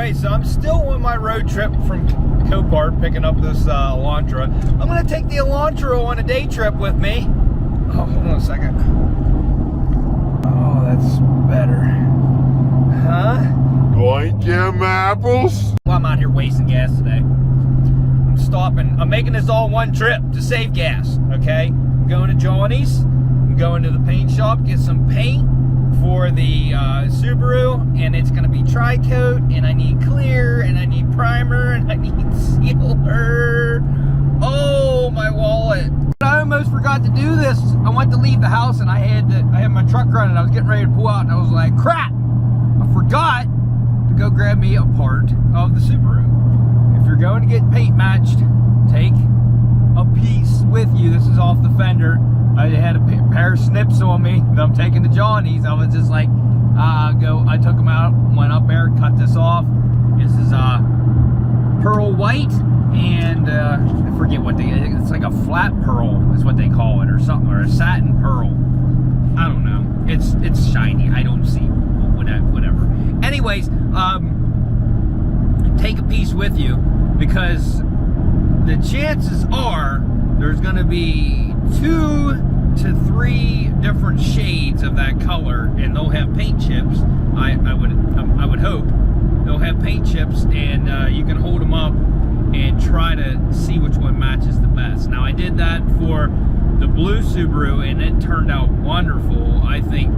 Alright, so I'm still on my road trip from Copart picking up this Elantra. I'm going to take the Elantra on a day trip with me. Oh, hold on a second. Oh, that's better. Huh? Like them apples? Well, I'm out here wasting gas today. I'm stopping. I'm making this all one trip to save gas, okay? I'm going to Johnny's. I'm going to the paint shop, get some paint for the Subaru, and it's going to be tri-coat, and I need clear, and I need primer, and I need sealer. Oh, my wallet. I almost forgot to do this. I went to leave the house, and I had my truck running. I was getting ready to pull out, and I was like, crap! I forgot to go grab me a part of the Subaru. If you're going to get paint matched, take a piece with you. This is off the fender. I had a pair of snips on me that I'm taking to Johnny's. I was just like, I took them out, went up there, cut this off. This is pearl white, and I forget what it's like a flat pearl is what they call it, or something, or a satin pearl. I don't know. It's shiny. I don't see whatever. Anyways, take a piece with you, because the chances are there's going to be 2 to 3 different shades of that color, and they'll have paint chips. I would hope they'll have paint chips, and you can hold them up and try to see which one matches the best. Now, I did that for the blue Subaru, and it turned out wonderful. I think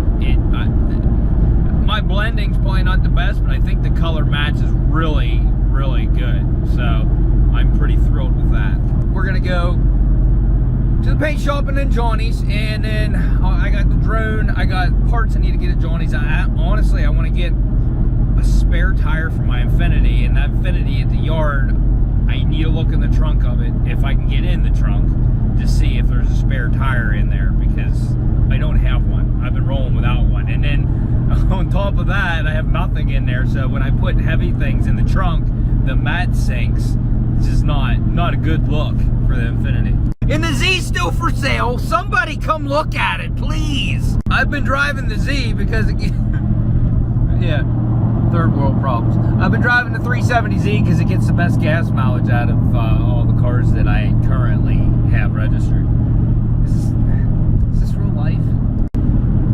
my blending's probably not the best, but I think the color match is really, really good. So I'm pretty thrilled with that. We're gonna go to the paint shop and then Johnny's, and then I got the drone. I got parts I need to get at Johnny's. Honestly, I want to get a spare tire for my Infiniti, and that Infiniti at the yard, I need to look in the trunk of it, if I can get in the trunk, to see if there's a spare tire in there, because I don't have one. I've been rolling without one. And then on top of that, I have nothing in there, so when I put heavy things in the trunk, the mat sinks. It's just not a good look for the Infiniti. And the Z's still for sale. Somebody come look at it, please. I've been driving the Z because, yeah, third world problems. I've been driving the 370Z because it gets the best gas mileage out of all the cars that I currently have registered. Is this real life?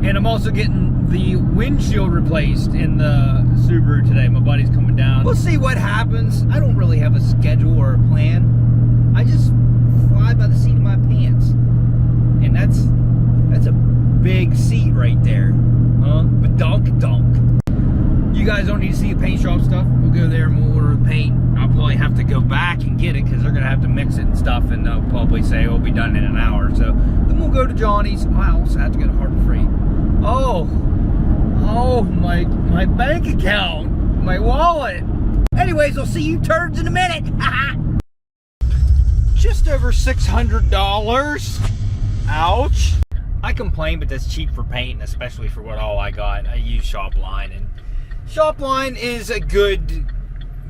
And I'm also getting the windshield replaced in the Subaru today. My buddy's coming down. We'll see what happens. I don't really have a schedule or a plan. I just fly by the seat of my pants. And that's a big seat right there. Huh? Badonk-donk. You guys don't need to see the paint shop stuff. We'll go there and we'll order the paint. I'll probably have to go back and get it because they're going to have to mix it and stuff, and they'll probably say it'll be done in an hour. So then we'll go to Johnny's. I also have to get a Harbor Freight. Oh, my bank account, my wallet. Anyways, I'll see you turds in a minute. Just over $600. Ouch. I complain, but that's cheap for paint, especially for what all I got. I use Shopline, and Shopline is a good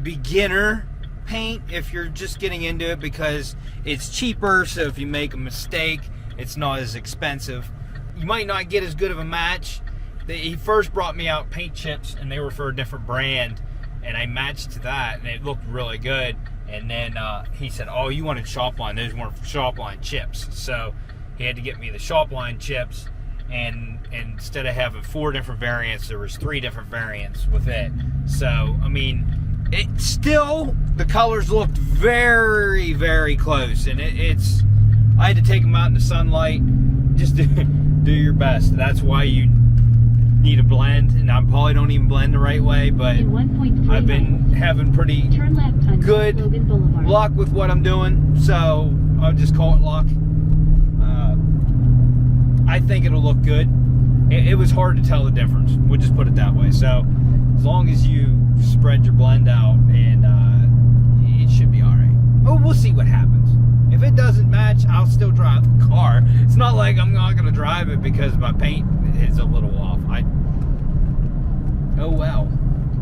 beginner paint if you're just getting into it, because it's cheaper, so if you make a mistake, it's not as expensive. You might not get as good of a match. He first brought me out paint chips, and they were for a different brand, and I matched to that, and it looked really good. And then he said, oh, you wanted Shopline. Those weren't Shopline chips. So he had to get me the Shopline chips, and instead of having 4 different variants, there was 3 different variants with it. So, I mean, it still, the colors looked very, very close, and I had to take them out in the sunlight. Just do your best. That's why you need a blend, and I probably don't even blend the right way, but I've been having pretty good luck with what I'm doing, so I'll just call it luck. I think it'll look good. It was hard to tell the difference, we'll just put it that way. So as long as you spread your blend out, and it should be all right. Oh, we'll see what happens. If it doesn't match, I'll still drive the car. It's not like I'm not going to drive it because my paint is a little off. Oh well.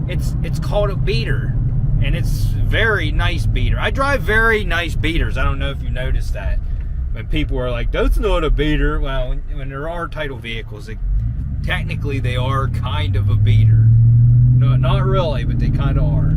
It's called a beater, and it's very nice beater. I drive very nice beaters. I don't know if you noticed that. When people are like, that's not a beater. Well, when there are title vehicles, technically they are kind of a beater. No, not really. really, but they kind of are.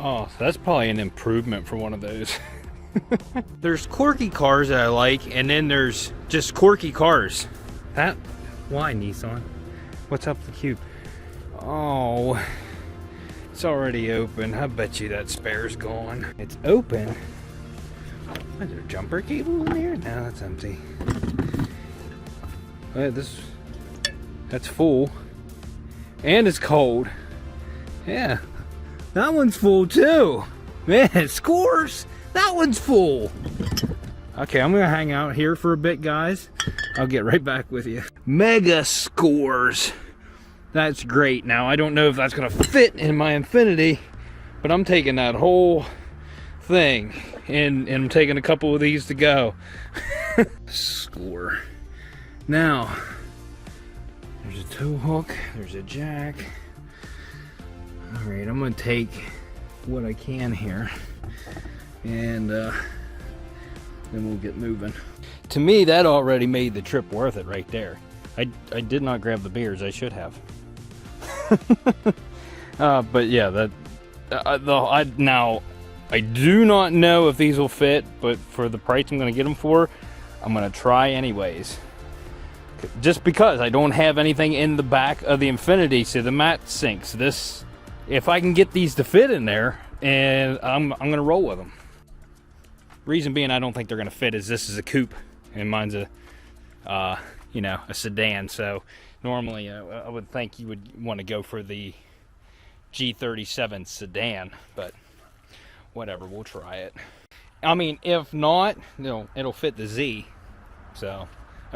Oh, so that's probably an improvement for one of those. There's quirky cars that I like, and then there's just quirky cars. Why Nissan? What's up the cube? Oh, it's already open. I bet you that spare's gone. It's open. Is there a jumper cable in here? No, that's empty. That's full. And it's cold. Yeah. That one's full too. Man, scores. That one's full. Okay, I'm gonna hang out here for a bit, guys. I'll get right back with you. Mega scores. That's great. Now, I don't know if that's gonna fit in my Infinity, but I'm taking that whole thing and I'm taking a couple of these to go. Score. Now, there's a tow hook, there's a jack. Alright, I'm going to take what I can here, and then we'll get moving. To me, that already made the trip worth it right there. I did not grab the beers, I should have. But yeah, now, I do not know if these will fit, but for the price I'm going to get them for, I'm going to try anyways. Just because I don't have anything in the back of the Infinity, so the mat sinks. If I can get these to fit in there, and I'm gonna roll with them. Reason being, I don't think they're gonna fit is this is a coupe, and mine's a sedan. So normally, I would think you would want to go for the G37 sedan, but whatever, we'll try it. I mean, if not, it'll fit the Z. So,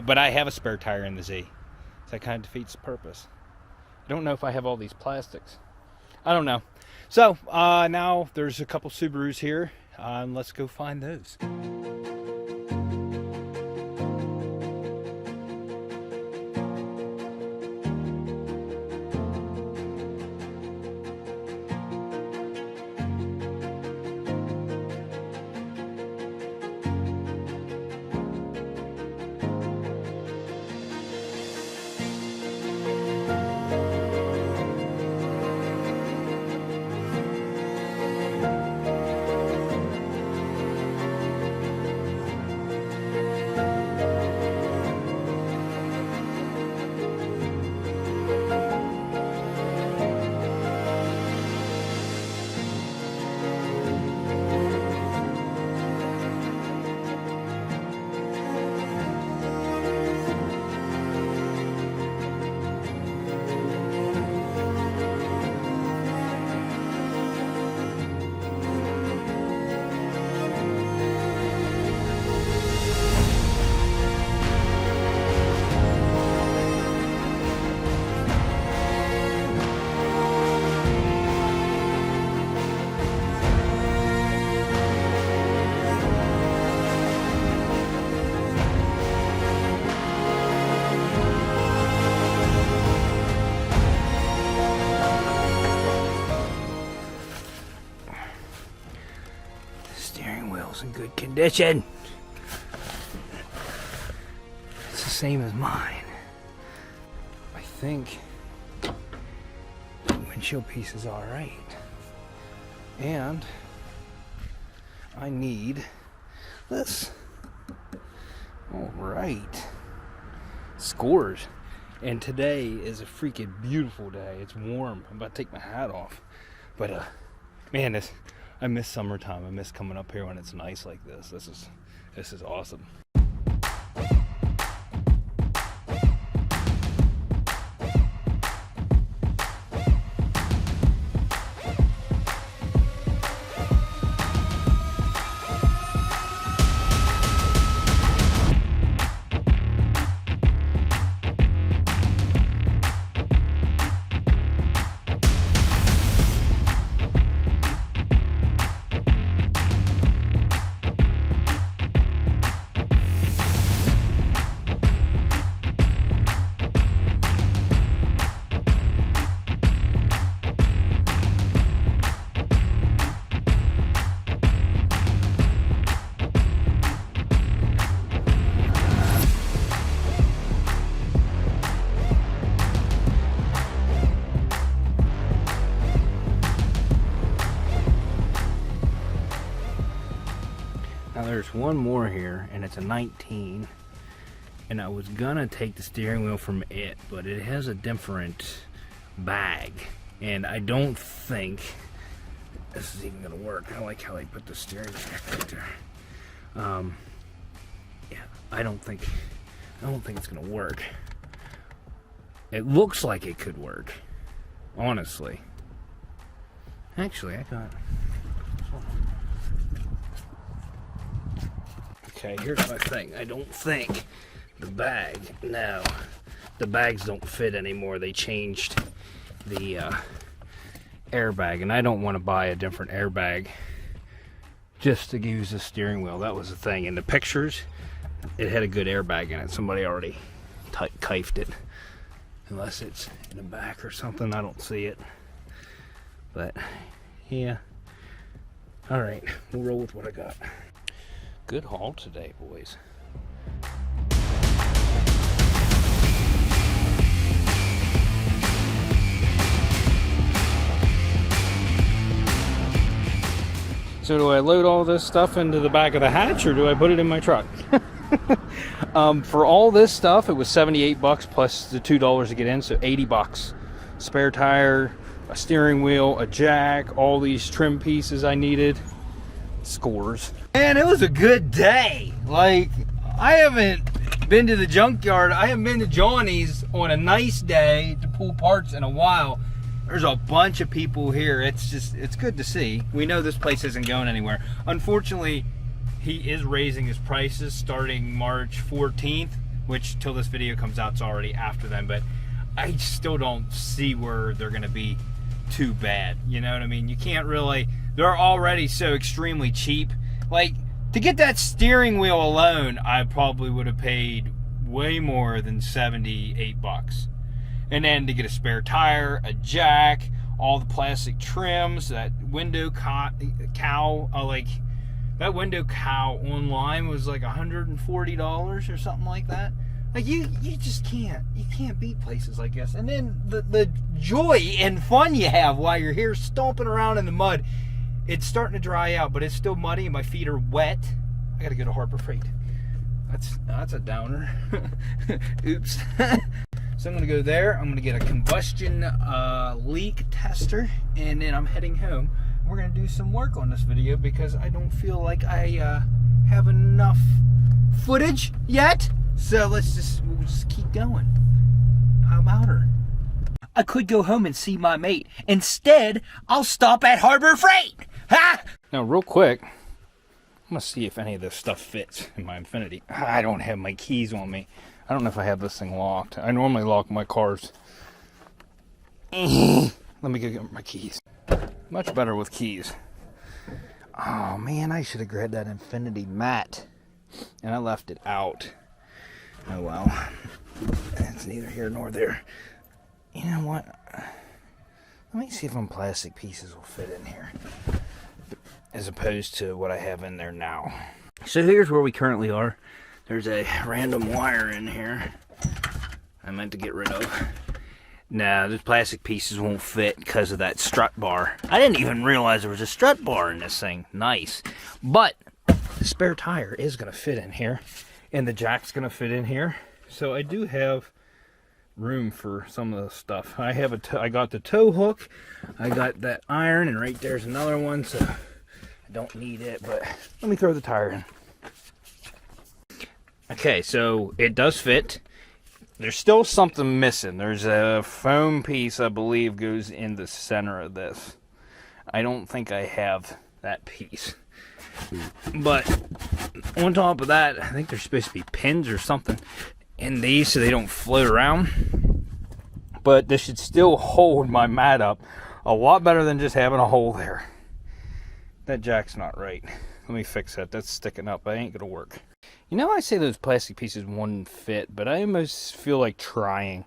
but I have a spare tire in the Z, so that kind of defeats the purpose. I don't know if I have all these plastics. I don't know. So now there's a couple Subarus here. Let's go find those. In good condition. It's the same as mine. I think the windshield piece is all right, and I need this. All right. Scores. And today is a freaking beautiful day. It's warm. I'm about to take my hat off. But, man, I miss summertime. I miss coming up here when it's nice like this. This is awesome. Now there's one more here, and it's a 19, and I was gonna take the steering wheel from it, but it has a different bag, and I don't think this is even gonna work. I like how they put the steering back right there. Yeah, I don't think it's gonna work. It looks like it could work, honestly. Actually, I got. Okay, here's my thing. I don't think the bag, no, the bags don't fit anymore. They changed the airbag, and I don't want to buy a different airbag just to use the steering wheel. That was the thing. In the pictures, it had a good airbag in it. Somebody already kifed it. Unless it's in the back or something, I don't see it. But, yeah. Alright, we'll roll with what I got. Good haul today, boys. So do I load all this stuff into the back of the hatch, or do I put it in my truck? For all this stuff, it was 78 bucks plus the $2 to get in, so 80 bucks. Spare tire, a steering wheel, a jack, all these trim pieces I needed. Scores. Man, it was a good day. Like, I haven't been to the junkyard. I haven't been to Johnny's on a nice day to pull parts in a while. There's a bunch of people here. It's good to see. We know this place isn't going anywhere. Unfortunately, he is raising his prices starting March 14th, which till this video comes out, it's already after then, but I still don't see where they're gonna be too bad. You know what I mean? You can't really, they're already so extremely cheap. Like, to get that steering wheel alone, I probably would have paid way more than 78 bucks. And then to get a spare tire, a jack, all the plastic trims, that window cowl, that window cowl online was like $140 or something like that. Like, you just can't beat places like this. And then the joy and fun you have while you're here stomping around in the mud. It's starting to dry out, but it's still muddy and my feet are wet. I gotta go to Harbor Freight. That's a downer. Oops. So I'm gonna go there. I'm gonna get a combustion leak tester, and then I'm heading home. We're gonna do some work on this video because I don't feel like I have enough footage yet. So we'll just keep going. How about her? I could go home and see my mate. Instead, I'll stop at Harbor Freight. Ha! Now, real quick, I'm gonna see if any of this stuff fits in my Infinity. I don't have my keys on me. I don't know if I have this thing locked. I normally lock my cars. Let me go get my keys. Much better with keys. Oh man, I should have grabbed that Infinity mat, and I left it out. Oh well, it's neither here nor there. You know what? Let me see if them plastic pieces will fit in here, as opposed to what I have in there now. So here's where we currently are. There's a random wire in here I meant to get rid of. Nah, those plastic pieces won't fit because of that strut bar. I didn't even realize there was a strut bar in this thing. Nice. But the spare tire is going to fit in here, and the jack's going to fit in here. So I do have room for some of the stuff. I got the tow hook, I got that iron, and right there's another one, so I don't need it, but let me throw the tire in. Okay, so it does fit. There's still something missing. There's a foam piece, I believe, goes in the center of this. I don't think I have that piece. But on top of that, I think there's supposed to be pins or something in these so they don't float around. But this should still hold my mat up a lot better than just having a hole there. That jack's not right. Let me fix that. That's sticking up. That ain't gonna work. You know, I say those plastic pieces wouldn't fit, but I almost feel like trying.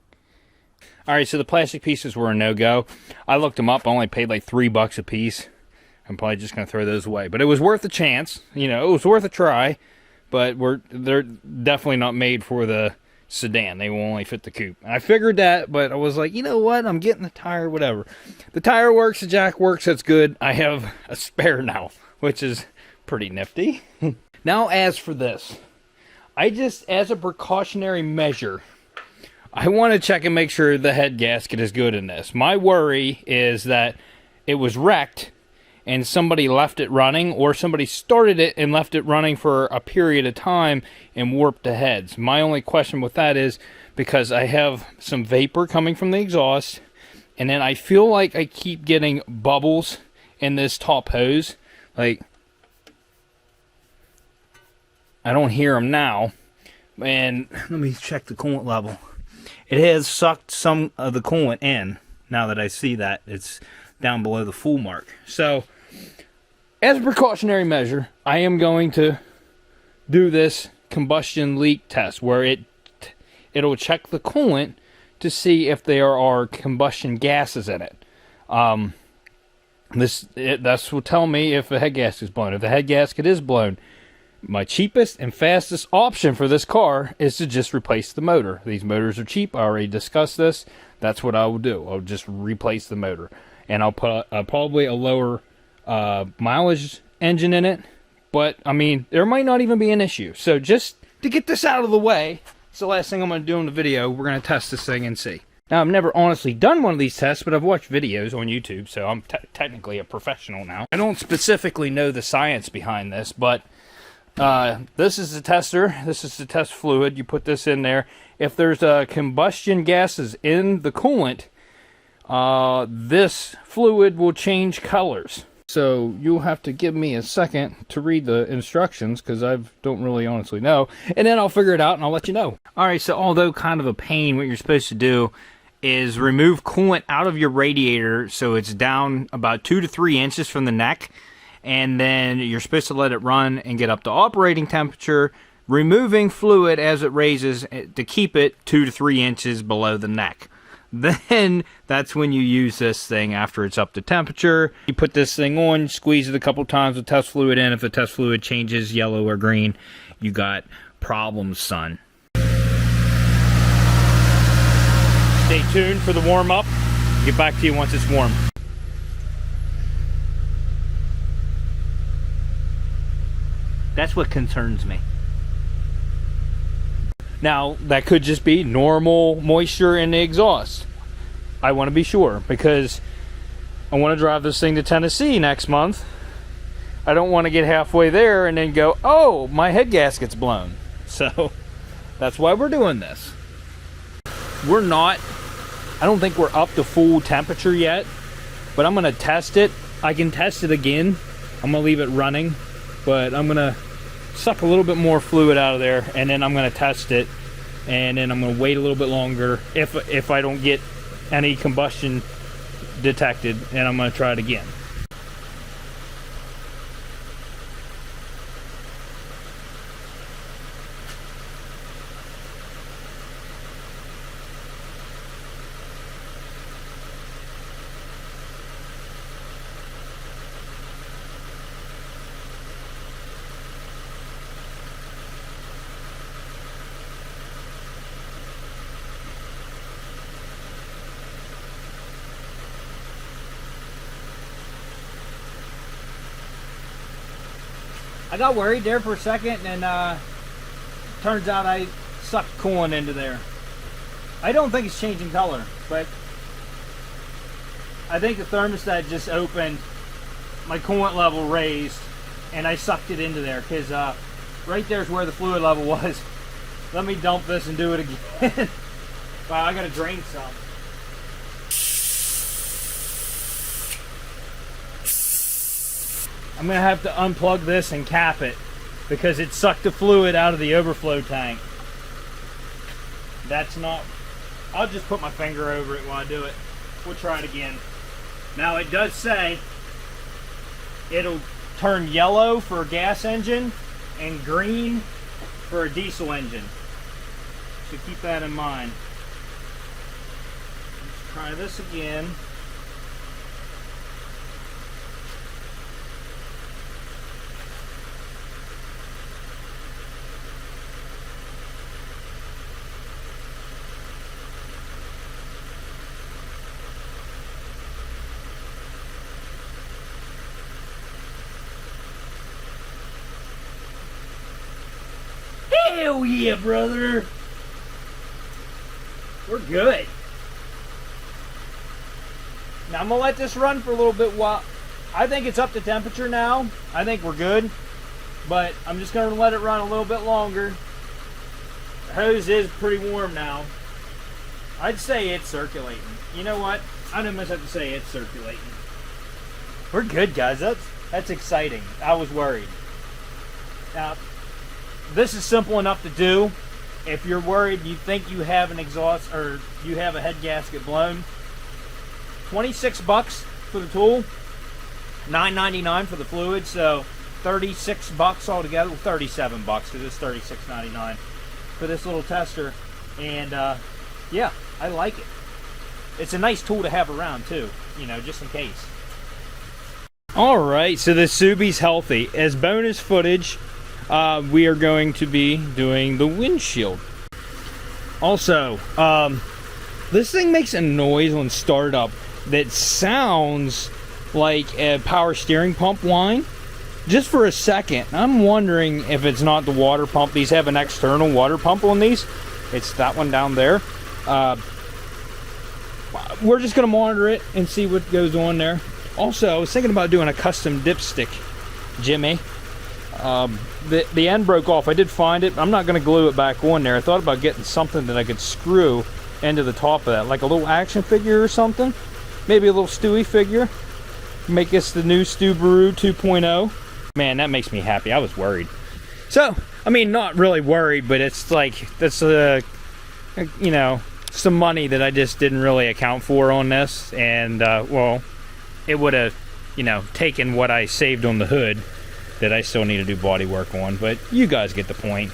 Alright, so the plastic pieces were a no-go. I looked them up. I only paid like $3 a piece. I'm probably just going to throw those away. But it was worth a chance. You know, it was worth a try. But they're definitely not made for the sedan. They will only fit the coupe. And I figured that, but I was like, you know what? I'm getting the tire, whatever. The tire works, the jack works, that's good. I have a spare now, which is pretty nifty. Now, as for this, I just, as a precautionary measure, I want to check and make sure the head gasket is good in this. My worry is that it was wrecked and somebody left it running, or somebody started it and left it running for a period of time and warped the heads. My only question with that is because I have some vapor coming from the exhaust, and then I feel like I keep getting bubbles in this top hose. Like, I don't hear them now. And let me check the coolant level. It has sucked some of the coolant in. Now that I see that, it's down below the full mark. So, as a precautionary measure, I am going to do this combustion leak test where it'll check the coolant to see if there are combustion gases in it. This will tell me if the head gasket is blown. If the head gasket is blown, my cheapest and fastest option for this car is to just replace the motor. These motors are cheap. I already discussed this. That's what I will do. I'll just replace the motor. And I'll put probably a lower mileage engine in it. But, I mean, there might not even be an issue. So just to get this out of the way, it's the last thing I'm going to do in the video. We're going to test this thing and see. Now, I've never honestly done one of these tests, but I've watched videos on YouTube, so I'm technically a professional now. I don't specifically know the science behind this, but this is the tester. This is the test fluid. You put this in there. If there's combustion gases in the coolant, this fluid will change colors. So you'll have to give me a second to read the instructions because I don't really honestly know. And then I'll figure it out and I'll let you know. Alright, so although kind of a pain, what you're supposed to do is remove coolant out of your radiator so it's down about 2 to 3 inches from the neck. And then you're supposed to let it run and get up to operating temperature, removing fluid as it raises to keep it 2 to 3 inches below the neck. Then that's when you use this thing after it's up to temperature. You put this thing on, squeeze it a couple times with test fluid in. If the test fluid changes yellow or green, you got problems, son. Stay tuned for the warm-up. Get back to you once it's warm. That's what concerns me. Now, that could just be normal moisture in the exhaust. I want to be sure because I want to drive this thing to Tennessee next month. I don't want to get halfway there and then go, oh, my head gasket's blown. So, that's why we're doing this. I don't think we're up to full temperature yet, but I'm going to test it. I can test it again. I'm going to leave it running, but I'm going to suck a little bit more fluid out of there, and then I'm going to test it, and then I'm going to wait a little bit longer if I don't get any combustion detected, and I'm going to try it again. I got worried there for a second, and turns out I sucked coolant into there. I don't think it's changing color, but I think the thermostat just opened, my coolant level raised, and I sucked it into there, because right there's where the fluid level was. Let me dump this and do it again. Wow, I gotta drain some. I'm gonna have to unplug this and cap it because it sucked the fluid out of the overflow tank. That's not, I'll just put my finger over it while I do it. We'll try it again. Now it does say it'll turn yellow for a gas engine and green for a diesel engine. So keep that in mind. Let's try this again. Hell yeah, brother! We're good. Now I'm gonna let this run for a little bit while I think it's up to temperature now. I think we're good. But I'm just gonna let it run a little bit longer. The hose is pretty warm now. I'd say it's circulating. You know what? I don't much have to say it's circulating. We're good, guys. That's exciting. I was worried. Now, this is simple enough to do. If you're worried, you think you have an exhaust or you have a head gasket blown, 26 bucks for the tool, $9.99 for the fluid, so 36 bucks altogether. Well, 37 bucks because it's $36.99 for this little tester. And yeah, I like it. It's a nice tool to have around too, you know, just in case. All right, so the Subi's healthy. As bonus footage, we are going to be doing the windshield. Also, this thing makes a noise on startup that sounds like a power steering pump whine. Just for a second, I'm wondering if it's not the water pump. These have an external water pump on these. It's that one down there. We're just going to monitor it and see what goes on there. Also, I was thinking about doing a custom dipstick, Jimmy. The end broke off. I did find it. I'm not going to glue it back on there. I thought about getting something that I could screw into the top of that, like a little action figure or something. Maybe a little Stewie figure. Make this the new Subaru 2.0. Man, that makes me happy. I was worried. So, I mean, not really worried, but it's like, that's, you know, some money that I just didn't really account for on this. And, well, it would have, you know, taken what I saved on the hood that I still need to do body work on, but you guys get the point.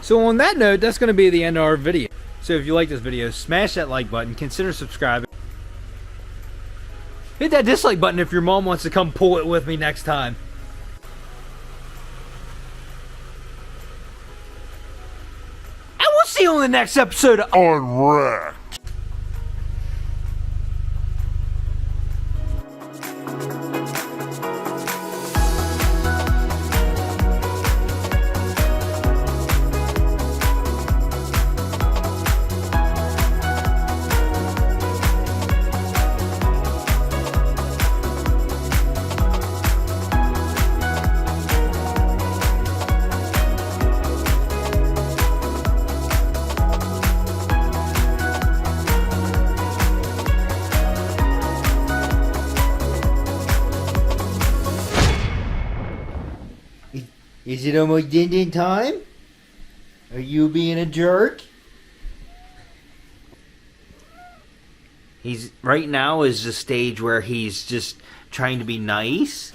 So on that note, that's going to be the end of our video. So if you like this video, smash that like button, consider subscribing. Hit that dislike button if your mom wants to come pull it with me next time. And we'll see you on the next episode of Unwrapped. Is it almost din time? Are you being a jerk? He's right now is the stage where he's just trying to be nice.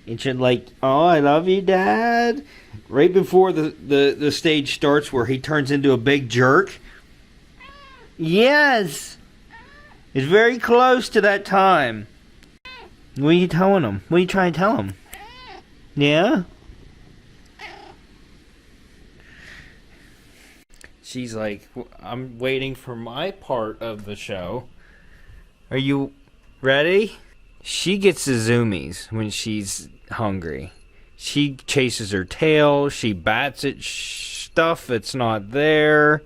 And should like, oh, I love you, Dad. Right before the stage starts where he turns into a big jerk. Yes! It's very close to that time. What are you telling him? What are you trying to tell him? Yeah? She's like, I'm waiting for my part of the show. Are you ready? She gets the zoomies when she's hungry. She chases her tail. She bats at stuff that's not there.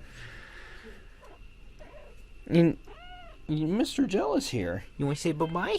And Mr. Jealous here. You want to say bye-bye?